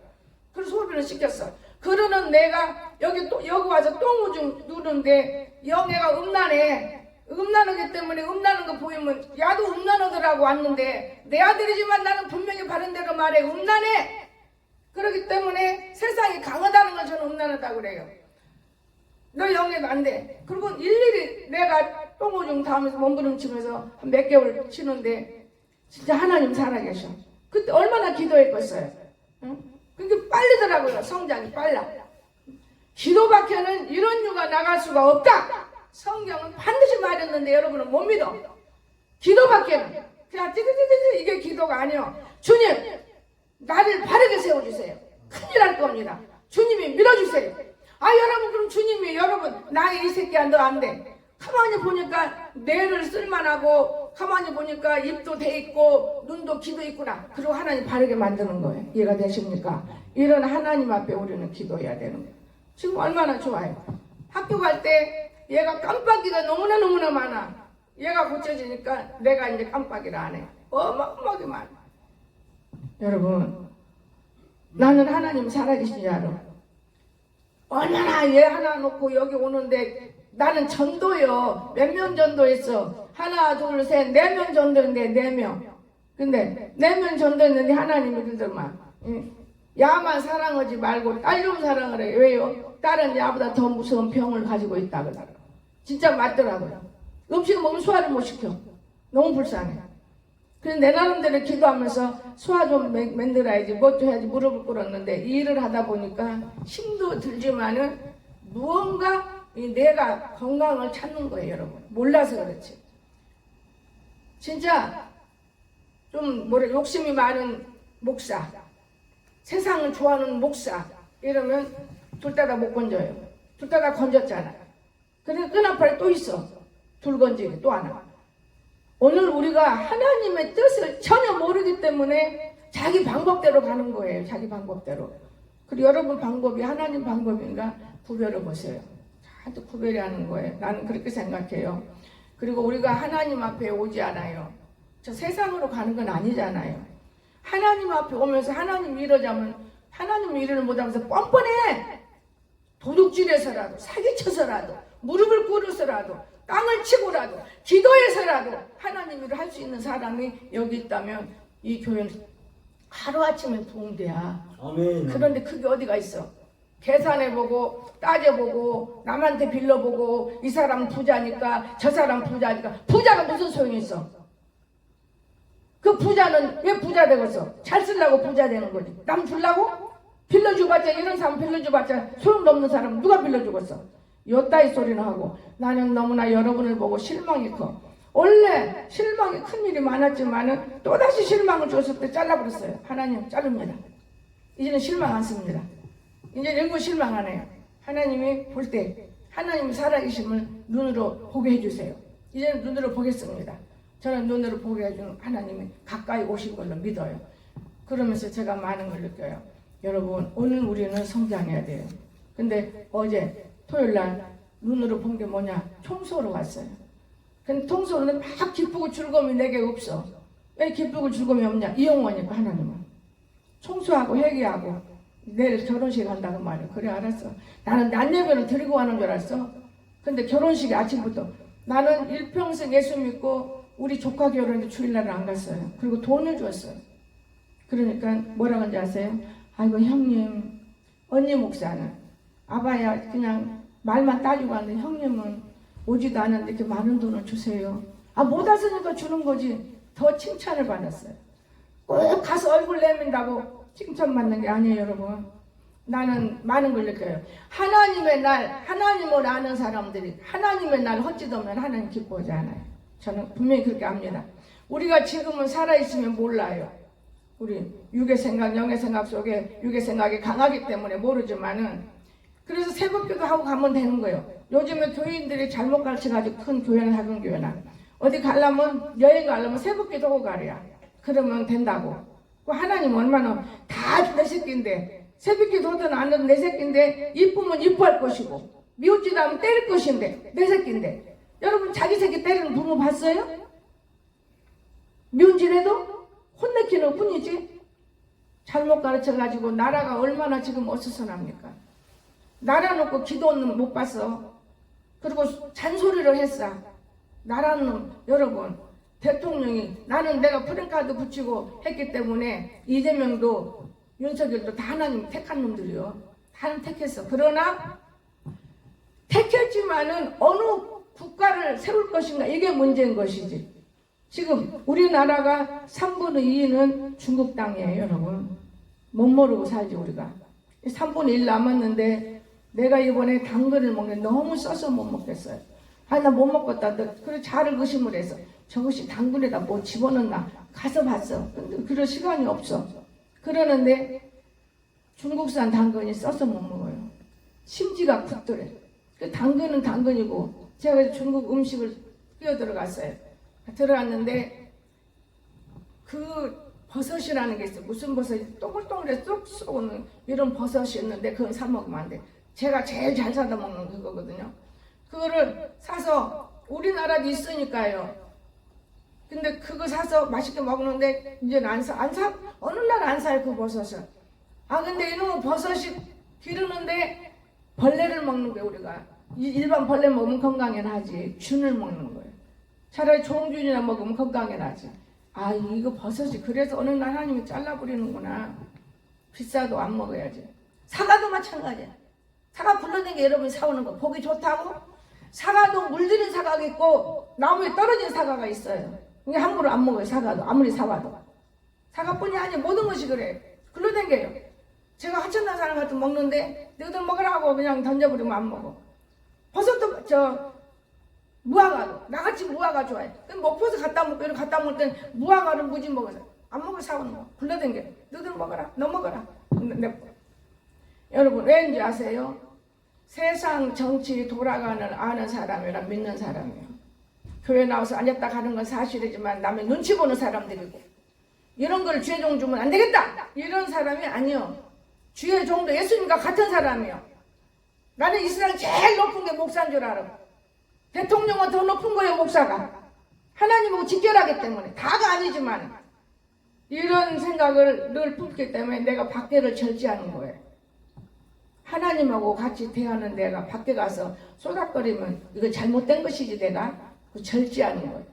Speaker 1: 그래서 소변을 시켰어. 그러는 내가 여기 와서 똥오줌 누는데 영애가 음란해. 음란하기 때문에 음란한 거 보이면 야도 음란하더라고 왔는데 내 아들이지만 나는 분명히 바른 대로 말해. 음란해. 그렇기 때문에 세상이 강하다는 걸 저는 음란하다고 그래요. 너 영애도 안 돼. 그리고 일일이 내가 똥오줌 다하면서 몸부림치면서 한 몇 개월 치는데 진짜 하나님 살아계셔. 그때 얼마나 기도했겠어요. 응? 근데 빨리더라고요. 성장이 빨라. 기도밖에는 이런 유가 나갈 수가 없다. 성경은 반드시 말했는데 여러분은 못 믿어. 기도밖에는 그냥 찌찌찌찌 이게 기도가 아니요. 주님 나를 바르게 세워주세요. 큰일 날 겁니다. 주님이 밀어주세요. 아 여러분 그럼 주님이 여러분 나의 이 새끼야 너 안 돼. 가만히 보니까 뇌를 쓸만하고 가만히 보니까 입도 돼 있고 눈도 귀도 있구나. 그리고 하나님 바르게 만드는 거예요. 이해가 되십니까? 이런 하나님 앞에 우리는 기도해야 되는 거예요. 지금 얼마나 좋아요. 학교 갈 때 얘가 깜빡이가 너무나 많아. 얘가 고쳐지니까 내가 이제 깜빡이를 안 해. 어마어마하게 많아. 여러분 나는 하나님 살아계신 줄 알아. 얼마나 얘 하나 놓고 여기 오는데 나는 전도요. 몇 명 전도했어. 하나 둘 셋 4명 전도했는데 4명. 근데 4명 전도했는데 하나님이 그러더만 야만 사랑하지 말고 딸 좀 사랑을 해. 왜요? 딸은 야보다 더 무서운 병을 가지고 있다 그러더라고. 진짜 맞더라고요. 음식 먹으면 소화를 못 시켜. 너무 불쌍해. 그래서 내 나름대로 기도하면서 소화 좀 만들어야지 뭐 좀 해야지 무릎을 꿇었는데 이 일을 하다 보니까 힘도 들지만은 무언가 내가 건강을 찾는 거예요. 여러분 몰라서 그렇지. 진짜 좀 욕심이 많은 목사, 세상을 좋아하는 목사 이러면 둘 다 못 건져요. 둘 다 건졌잖아. 그래서 끈앞에 또 있어. 둘 건지기 또 하나. 오늘 우리가 하나님의 뜻을 전혀 모르기 때문에 자기 방법대로 가는 거예요. 자기 방법대로. 그리고 여러분 방법이 하나님 방법인가 구별해 보세요. 다들 구별이 하는 거예요. 나는 그렇게 생각해요. 그리고 우리가 하나님 앞에 오지 않아요. 저 세상으로 가는 건 아니잖아요. 하나님 앞에 오면서 하나님 이러자면 하나님 일을 못하면서 뻔뻔해. 도둑질해서라도 사기쳐서라도 무릎을 꿇어서라도 땅을 치고라도 기도해서라도 하나님 일을 할 수 있는 사람이 여기 있다면 이 교회는 하루아침에 부흥돼야.
Speaker 2: 아멘.
Speaker 1: 그런데 그게 어디가 있어? 계산해보고 따져보고 남한테 빌려보고 이 사람 부자니까 저 사람 부자니까. 부자가 무슨 소용이 있어? 그 부자는 왜 부자 되겠어? 잘 쓰려고 부자 되는 거지. 남 주려고? 빌려주봤자 이런 사람 빌려주봤자 소용도 없는 사람 누가 빌려주겠어? 요따위 소리나 하고. 나는 너무나 여러분을 보고 실망이 커. 원래 실망이 큰 일이 많았지만은 또다시 실망을 줬을 때 잘라버렸어요. 하나님 자릅니다. 이제는 실망 안 씁니다. 이제 일부 실망 안 해요. 하나님이 볼 때 하나님이 살아계심을 눈으로 보게 해주세요. 이제는 눈으로 보겠습니다. 저는 눈으로 보게 해주는 하나님이 가까이 오신 걸로 믿어요. 그러면서 제가 많은 걸 느껴요. 여러분 오늘 우리는 성장해야 돼요. 근데 어제 토요일날 눈으로 본 게 뭐냐? 청소로 갔어요. 근데 청소는 막 기쁘고 즐거움이 내게 없어. 왜 기쁘고 즐거움이 없냐? 이용하니까 하나님은. 청소하고 회개하고 내일 결혼식 한다고 말이야. 그래 알았어. 나는 난예배를 드리고 가는 줄 알았어. 근데 결혼식이 아침부터 나는 일평생 예수 믿고 우리 조카 결혼인데 주일날은 안 갔어요. 그리고 돈을 줬어요. 그러니까 뭐라고 하는지 아세요? 아이고 형님, 언니 목사는 아바야 그냥 말만 따지고 하는데 형님은 오지도 않았는데 이렇게 많은 돈을 주세요. 아 못 왔으니까 주는 거지. 더 칭찬을 받았어요. 꼭 가서 얼굴 내민다고 칭찬받는 게 아니에요 여러분. 나는 많은 걸 느껴요. 하나님의 날, 하나님을 아는 사람들이 하나님의 날 헛짓하면 하나님 기뻐하지 않아요. 저는 분명히 그렇게 압니다. 우리가 지금은 살아있으면 몰라요. 우리 육의 생각, 영의 생각 속에 육의 생각이 강하기 때문에 모르지만은 그래서 새벽기도 하고 가면 되는 거예요. 요즘에 교인들이 잘못 가르쳐가지고 큰 교회나 작은 교회나 어디 가려면 여행 가려면 새벽기도 하고 가랴. 그러면 된다고. 하나님 얼마나 다 내 새끼인데 새벽기도 하든 안 하든 내 새끼인데 이쁘면 이뻐할 것이고 미우지도 않으면 때릴 것인데 내 새끼인데 여러분 자기 새끼 때리는 부모 봤어요? 미운짓해도 혼내키는 뿐이지. 잘못 가르쳐가지고 나라가 얼마나 지금 어수선합니까? 나라 놓고 기도는 못 봤어. 그리고 잔소리를 했어. 나라는 여러분 대통령이 나는 내가 프랭카드 붙이고 했기 때문에 이재명도 윤석열도 다 하나님 택한 놈들이요. 다 택했어. 그러나 택했지만은 어느 국가를 세울 것인가 이게 문제인 것이지. 지금 우리나라가 3분의 2는 중국 땅이에요 여러분. 못 모르고 살지 우리가. 3분의 1 남았는데 내가 이번에 당근을 먹는데 너무 써서 못 먹겠어요. 아니 나 못 먹겠다. 그래서 자를 의심을 해서 저것이 당근에다 뭐 집어넣나 가서 봤어. 근데 그럴 시간이 없어. 그러는데 중국산 당근이 써서 못 먹어요. 심지가 굳더래. 그 당근은 당근이고 제가 중국 음식을 뛰어들어갔어요. 들어갔는데 그 버섯이라는 게 있어요. 무슨 버섯이 동글동글해 쏙쏙 오는 이런 버섯이 있는데 그건 사 먹으면 안 돼. 제가 제일 잘 사다 먹는 그거거든요. 그거를 사서 우리나라도 있으니까요. 근데 그거 사서 맛있게 먹는데 이제는 안 사. 어느 날 안 사요 그 버섯을. 아 근데 이놈의 버섯이 기르는데 벌레를 먹는 거예요 우리가. 일반 벌레 먹으면 건강에 나지. 균을 먹는 거예요. 차라리 좋은 균이나 먹으면 건강에 나지. 아 이거 버섯이 그래서 어느 날 하나님이 잘라버리는구나. 비싸도 안 먹어야지. 사과도 마찬가지야. 사과 굴러다니게 여러분이 사오는 거 보기 좋다고? 사과도 물들인 사과가 있고 나무에 떨어진 사과가 있어요. 이게 함부로 안 먹어요 사과도. 아무리 사와도. 사과뿐이 아니라 모든 것이 그래. 굴러다녀요. 제가 하천난 사람 같은 먹는데 너희들 먹으라고 그냥 던져버리면 안 먹어. 버섯도 무화과도 나같이 무화과 좋아해. 먹고서 갖다 먹고 이렇게 갖다 먹을 땐 무화과를 무지 먹어서 안 먹어 사오는 거 굴러다녀. 너희들 먹어라. 너 먹어라. 여러분 왠지 아세요? 세상 정치 돌아가는 아는 사람이랑 믿는 사람이에요. 교회 나와서 앉았다 가는 건 사실이지만 남의 눈치 보는 사람들이고 이런 걸 주의 종 주면 안 되겠다 이런 사람이 아니요. 주의 종도 예수님과 같은 사람이요. 나는 이 세상 제일 높은 게 목사인 줄 알아. 대통령은 더 높은 거예요 목사가. 하나님하고 직결하기 때문에 다가 아니지만 이런 생각을 늘 품기 때문에 내가 밖에를 절제하는 거예요. 하나님하고 같이 대하는 내가 밖에 가서 쏟아거리면 이거 잘못된 것이지 내가 절제하는 거예요.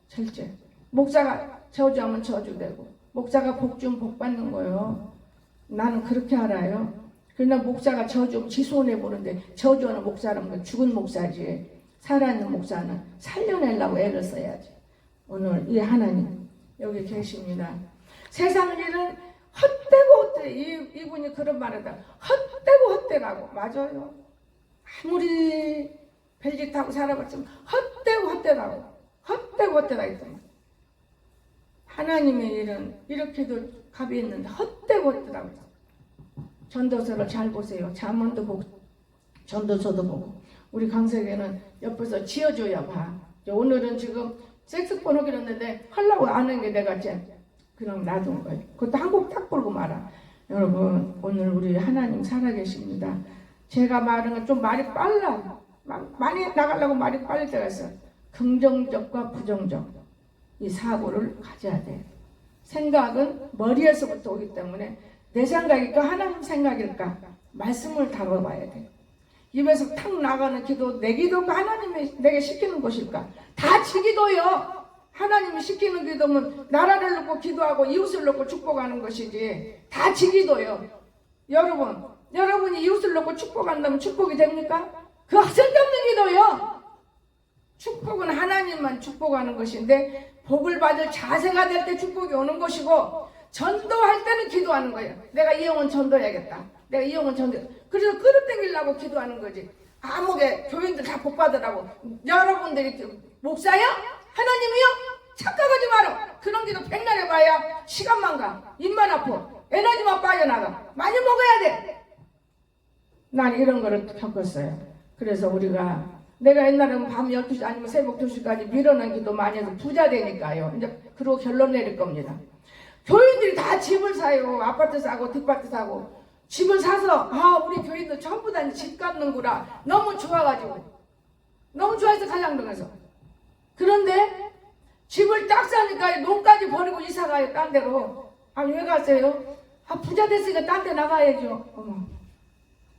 Speaker 1: 절제. 목사가 저주하면 저주되고 목사가 복 주면 복 받는 거예요. 나는 그렇게 알아요. 그러나 목사가 저주하면 지 손해 보는데 저주하는 목사라면 죽은 목사지. 살아있는 목사는 살려내려고 애를 써야지. 오늘 이 하나님 여기 계십니다. 세상 일은 헛되고 헛되. 이분이 그런 말하다. 헛되고 헛되라고. 맞아요. 아무리 별짓하고 살아봤지만 헛되고 헛되라고. 헛되고 헛되라 했더만. 하나님의 일은 이렇게도 값이 있는데 헛되고 헛되라고. 전도서를 잘 보세요. 잠언도 보고 전도서도 보고. 우리 강석에는 옆에서 지어줘야 봐. 오늘은 지금 색스폰 하기로 했는데 하려고 안 하는 게 내가 그냥 놔둔 거예요. 그것도 한 곡 딱 부르고 말아. 여러분 오늘 우리 하나님 살아계십니다. 제가 말은 건 좀 말이 빨라. 많이 나가려고 말이 빨리 때가 있어. 긍정적과 부정적 이 사고를 가져야 돼. 생각은 머리에서부터 오기 때문에 내 생각일까 하나님 생각일까 말씀을 다뤄봐야 돼. 입에서 탁 나가는 기도, 내 기도가 하나님이 내게 시키는 것일까? 다 지 기도요. 하나님이 시키는 기도면 나라를 놓고 기도하고 이웃을 놓고 축복하는 것이지 다 지 기도요. 여러분이 이웃을 놓고 축복한다면 축복이 됩니까? 그거 쓸데없는 기도요. 축복은 하나님만 축복하는 것인데 복을 받을 자세가 될 때 축복이 오는 것이고 전도할 때는 기도하는 거예요. 내가 이 영혼 전도해야겠다. 내가 이 영혼 전도. 그래서 끌어당기려고 기도하는 거지. 아무게 교인들 다 복 받으라고. 여러분들이 목사야? 하나님이요? 착각하지 마라. 그런 기도 백날 해봐야 시간만 가. 입만 아파. 에너지만 빠져나가. 많이 먹어야 돼. 난 이런 거를 겪었어요. 그래서 내가 옛날에는 밤 12시 아니면 새벽 2시까지 밀어넣은 기도 많이 해서 부자 되니까요. 이제 그러고 결론 내릴 겁니다. 교인들이 다 집을 사요. 아파트 사고 뒷밭 사고 집을 사서 우리 교인들 전부 다 집 갚는구나. 너무 좋아가지고 너무 좋아해서 가장동에서. 그런데 집을 딱 사니까 농까지 버리고 이사가요. 딴 데로. 왜 갔어요? 부자 됐으니까 딴 데 나가야죠.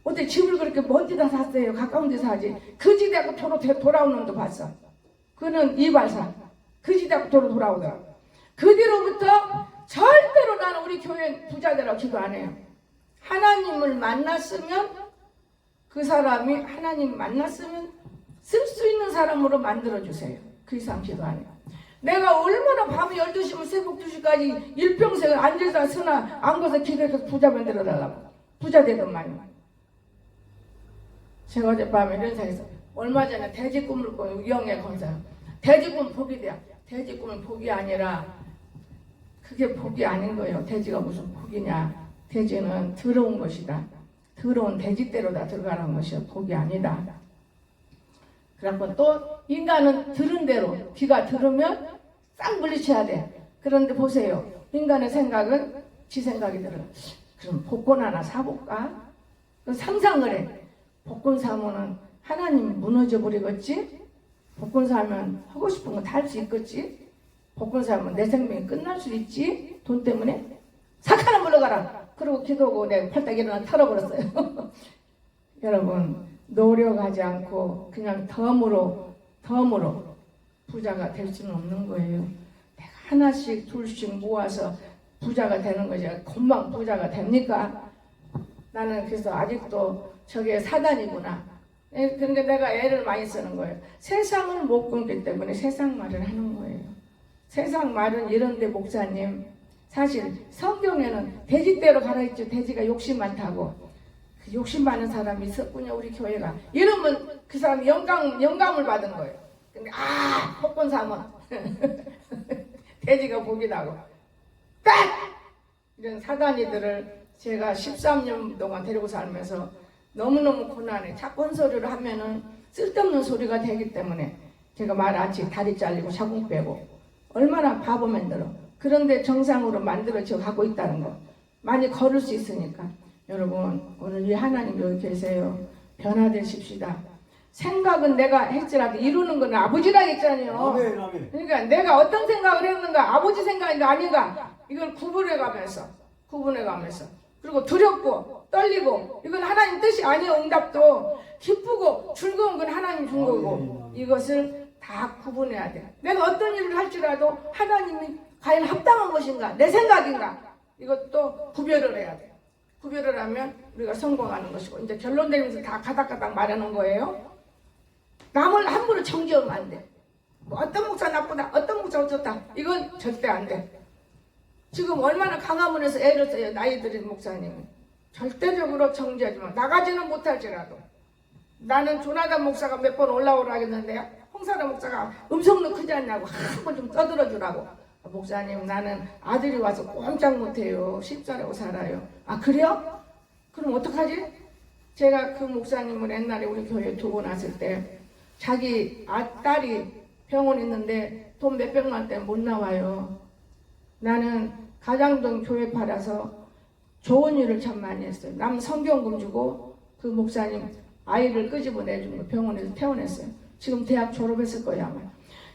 Speaker 1: 어때 집을 그렇게 먼 데다 샀어요. 가까운 데 사지. 거지대고 도로 돌아오는 놈도 봤어. 그는 이발사. 거지대고 도로 돌아오더라. 그 뒤로부터 절대로 나는 우리 교회 부자되라고 기도 안 해요. 하나님을 만났으면 그 사람이 하나님 만났으면 쓸 수 있는 사람으로 만들어주세요. 그 이상 기도 안 해요. 내가 얼마나 밤 12시면 새벽 2시까지 일평생 앉아서 쓰나 안고서 기도해서 부자 만들어달라고. 부자 되던만요. 제가 어젯밤에 이런 생각에서 얼마 전에 돼지 꿈을 꿔요. 영의 건설. 돼지 꿈 복이 돼요. 돼지 꿈은 복이 아니라 그게 복이 아닌 거예요. 돼지가 무슨 복이냐. 돼지는 더러운 것이다. 더러운 돼지대로 다 들어가는 것이야. 복이 아니다. 그래갖고 또 인간은 들은 대로 귀가 들으면 싹 물리쳐야 돼. 그런데 보세요. 인간의 생각은 지 생각이 들어. 그럼 복권 하나 사볼까? 상상을 해. 복권 사면은 하나님 무너져 버리겠지? 복권 사면 하고 싶은 거 다 할 수 있겠지? 복권 사면 내 생명이 끝날 수 있지? 돈 때문에? 사카나 물러가라! 그리고 기도하고 내가 팔딱 일어나 털어버렸어요. 여러분, 노력하지 않고 그냥 덤으로 부자가 될 수는 없는 거예요. 내가 하나씩 둘씩 모아서 부자가 되는 거지. 금방 부자가 됩니까? 나는 그래서 아직도 저게 사단이구나. 그러니까 내가 애를 많이 쓰는 거예요. 세상을 못 끊기 때문에 세상 말을 하는 거예요. 세상 말은 이런데 목사님, 사실 성경에는 돼지대로 가라 했죠. 돼지가 욕심 많다고. 그 욕심 많은 사람이 있었군요. 우리 교회가. 이러면 그 사람이 영감을 받은 거예요. 근데 복권 사면 돼지가 복이라고. 딱! 이런 사단이들을 제가 13년 동안 데리고 살면서 너무너무 고난해. 자꾸 헛소리를 하면은 쓸데없는 소리가 되기 때문에 제가 말 안 치고 다리 잘리고 자궁 빼고 얼마나 바보 만들어. 그런데 정상으로 만들어져 가고 있다는 거. 많이 걸을 수 있으니까. 여러분, 오늘 이 하나님 여기 계세요. 변화되십시다. 생각은 내가 했지라도 이루는 건 아버지라 했잖아요.
Speaker 2: 아멘.
Speaker 1: 그러니까 내가 어떤 생각을 했는가, 아버지 생각인가 아닌가, 이걸 구분해 가면서. 그리고 두렵고 떨리고 이건 하나님 뜻이 아니에요. 응답도 기쁘고 즐거운 건 하나님 준 거고 이것을 다 구분해야 돼. 내가 어떤 일을 할지라도 하나님이 과연 합당한 것인가, 내 생각인가, 이것도 구별을 해야 돼. 구별을 하면 우리가 성공하는 것이고. 이제 결론 내리면서 다 가닥가닥 말하는 거예요. 남을 함부로 정죄하면 안 돼. 뭐 어떤 목사 나쁘다, 어떤 목사 어쩌다, 이건 절대 안 돼. 지금 얼마나 강화문에서 애를 써요. 나이 들인 목사님이. 절대적으로 정죄하지 마. 나가지는 못할지라도. 나는 조나단 목사가 몇 번 올라오라 하겠는데요. 홍사람 목사가 음성도 크지 않냐고 한 번 좀 떠들어주라고. 목사님, 나는 아들이 와서 꼼짝 못해요. 십자라고 살아요. 그래요? 그럼 어떡하지? 제가 그 목사님을 옛날에 우리 교회에 두고 났을 때 자기 딸이 병원 있는데 돈 몇백만 때 못 나와요. 나는 가장동 교회 팔아서 좋은 일을 참 많이 했어요. 남 성경금 주고 그 목사님 아이를 끄집어내준 거 병원에서 퇴원했어요. 지금 대학 졸업했을 거예요 아마.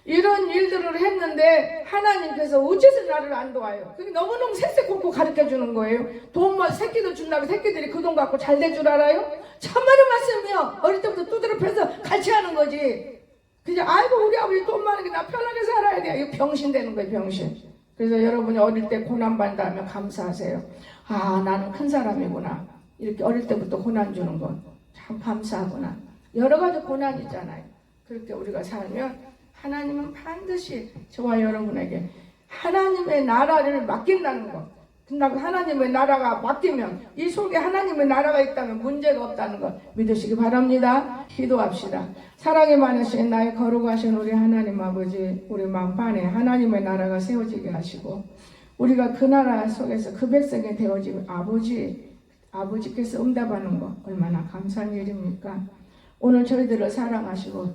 Speaker 1: 이런 일들을 했는데 하나님께서 어째서 나를 안 도와요? 그게 너무너무 색색고 가르쳐주는 거예요. 돈만 새끼들 준다고 새끼들이 그 돈 갖고 잘 될 줄 알아요? 참말의 말씀이요. 어릴 때부터 두드려 패서 같이 하는 거지. 그냥 아이고 우리 아버지 돈 많은 게 나 편하게 살아야 돼. 이거 병신 되는 거예요 병신. 그래서 여러분이 어릴 때 고난받는다 하면 감사하세요. 아 나는 큰 사람이구나. 이렇게 어릴 때부터 고난 주는 건 참 감사하구나. 여러 가지 고난이 있잖아요. 그렇게 우리가 살면 하나님은 반드시 저와 여러분에게 하나님의 나라를 맡긴다는 것. 근데 하나님의 나라가 맡기면 이 속에 하나님의 나라가 있다면 문제가 없다는 것 믿으시기 바랍니다. 기도합시다. 사랑이 많으신 나의 거룩하신 우리 하나님 아버지, 우리 마음판에 하나님의 나라가 세워지게 하시고 우리가 그 나라 속에서 그 백성이 되어지면 아버지께서 응답하는 것 얼마나 감사한 일입니까? 오늘 저희들을 사랑하시고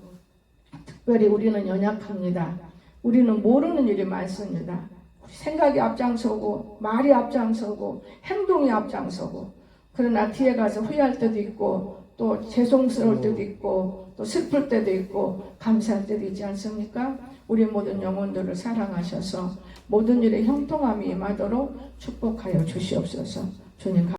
Speaker 1: 특별히 우리는 연약합니다. 우리는 모르는 일이 많습니다. 생각이 앞장서고 말이 앞장서고 행동이 앞장서고 그러나 뒤에 가서 후회할 때도 있고 또 죄송스러울 때도 있고 또 슬플 때도 있고 감사할 때도 있지 않습니까? 우리 모든 영혼들을 사랑하셔서 모든 일에 형통함이 임하도록 축복하여 주시옵소서. 주님